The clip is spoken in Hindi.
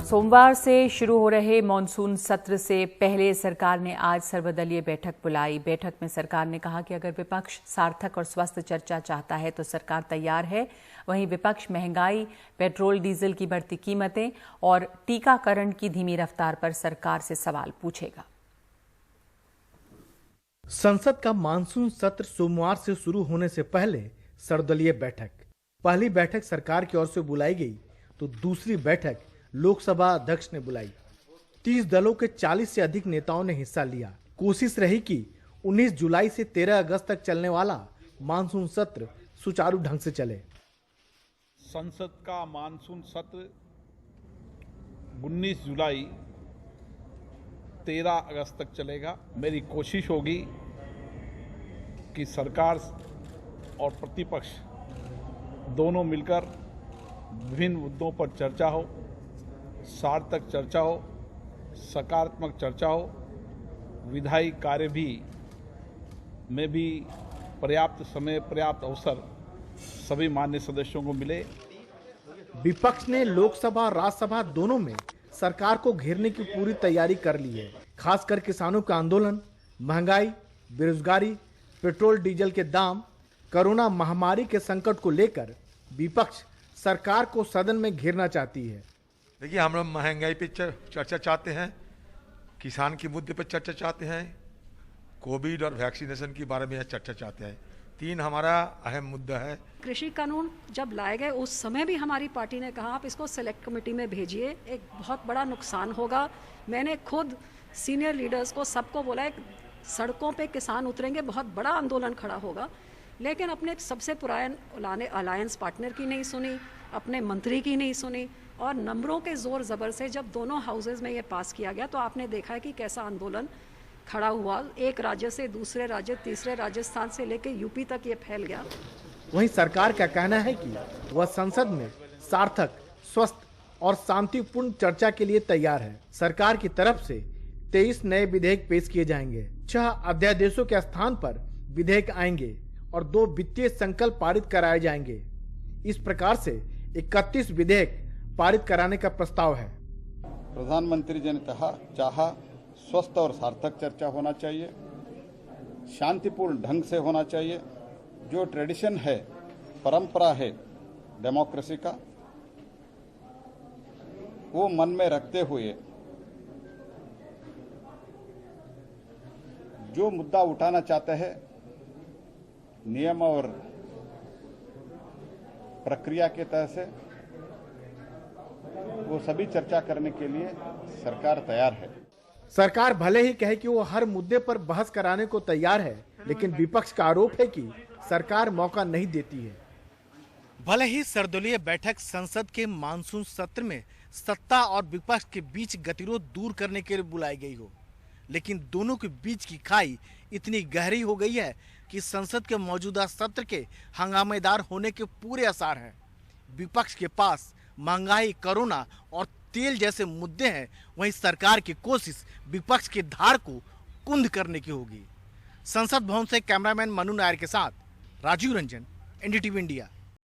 सोमवार से शुरू हो रहे मॉनसून सत्र से पहले सरकार ने आज सर्वदलीय बैठक बुलाई। बैठक में सरकार ने कहा कि अगर विपक्ष सार्थक और स्वस्थ चर्चा चाहता है तो सरकार तैयार है। वहीं विपक्ष महंगाई, पेट्रोल डीजल की बढ़ती कीमतें और टीकाकरण की धीमी रफ्तार पर सरकार से सवाल पूछेगा। संसद का मानसून सत्र सोमवार से शुरू होने से पहले सर्वदलीय बैठक। पहली बैठक सरकार की ओर से बुलाई गई तो दूसरी बैठक लोकसभा अध्यक्ष ने बुलाई। 30 दलों के 40 से अधिक नेताओं ने हिस्सा लिया। कोशिश रही कि 19 जुलाई से 13 अगस्त तक चलने वाला मानसून सत्र सुचारू ढंग से चले। संसद का मानसून सत्र 19 जुलाई 13 अगस्त तक चलेगा। मेरी कोशिश होगी कि सरकार और प्रतिपक्ष दोनों मिलकर विभिन्न मुद्दों पर चर्चा हो, सार्थक चर्चा हो, सकारात्मक चर्चा हो, विधायी कार्य में भी पर्याप्त समय, पर्याप्त अवसर सभी मान्य सदस्यों को मिले। विपक्ष ने लोकसभा और राज्यसभा दोनों में सरकार को घेरने की पूरी तैयारी कर ली है। खासकर किसानों का आंदोलन, महंगाई, बेरोजगारी, पेट्रोल डीजल के दाम, कोरोना महामारी के संकट को लेकर विपक्ष सरकार को सदन में घेरना चाहती है। देखिए, हम लोग महंगाई पे चर्चा चाहते हैं, किसान के मुद्दे पर चर्चा चाहते हैं, कोविड और वैक्सीनेशन के बारे में चर्चा चाहते हैं। 3 हमारा अहम मुद्दा है। कृषि कानून जब लाए गए उस समय भी हमारी पार्टी ने कहा आप इसको सेलेक्ट कमेटी में भेजिए, एक बहुत बड़ा नुकसान होगा। मैंने खुद सीनियर लीडर्स को सबको बोला है सड़कों पे किसान उतरेंगे, बहुत बड़ा आंदोलन खड़ा होगा। लेकिन अपने सबसे पुराने अलायंस पार्टनर की नहीं सुनी, अपने मंत्री की नहीं सुनी और नंबरों के जोर जबर से जब दोनों हाउसेज में ये पास किया गया तो आपने देखा है कि कैसा आंदोलन खड़ा हुआ। एक राज्य से दूसरे राज्य, तीसरे राजस्थान से लेकर यूपी तक ये फैल गया। वहीं सरकार का कहना है कि वह संसद में सार्थक, स्वस्थ और शांतिपूर्ण चर्चा के लिए तैयार है। सरकार की तरफ से 23 नए विधेयक पेश किए जाएंगे। 6 अध्यादेशों के स्थान पर विधेयक आएंगे और 2 वित्तीय संकल्प पारित कराए जाएंगे। इस प्रकार से 31 विधेयक पारित कराने का प्रस्ताव है। प्रधानमंत्री जी ने चाहा स्वस्थ और सार्थक चर्चा होना चाहिए, शांतिपूर्ण ढंग से होना चाहिए। जो ट्रेडिशन है, परंपरा है डेमोक्रेसी का, वो मन में रखते हुए जो मुद्दा उठाना चाहते हैं, नियम और प्रक्रिया के तहत से वो सभी चर्चा करने के लिए सरकार तैयार है। सरकार भले ही कहे कि वो हर मुद्दे पर बहस कराने को तैयार है, लेकिन विपक्ष का आरोप है कि सरकार मौका नहीं देती है। भले ही सर्वदलीय बैठक संसद के मानसून सत्र में सत्ता और विपक्ष के बीच गतिरोध दूर करने के लिए बुलाई गई हो, लेकिन दोनों के बीच की खाई इतनी गहरी हो गई है कि संसद के मौजूदा सत्र के हंगामेदार होने के पूरे आसार हैं। विपक्ष के पास महंगाई, कोरोना और तेल जैसे मुद्दे हैं, वहीं सरकार की कोशिश विपक्ष की धार को कुंद करने की होगी। संसद भवन से कैमरामैन मनु नायर के साथ राजीव रंजन, एनडीटीवी इंडिया।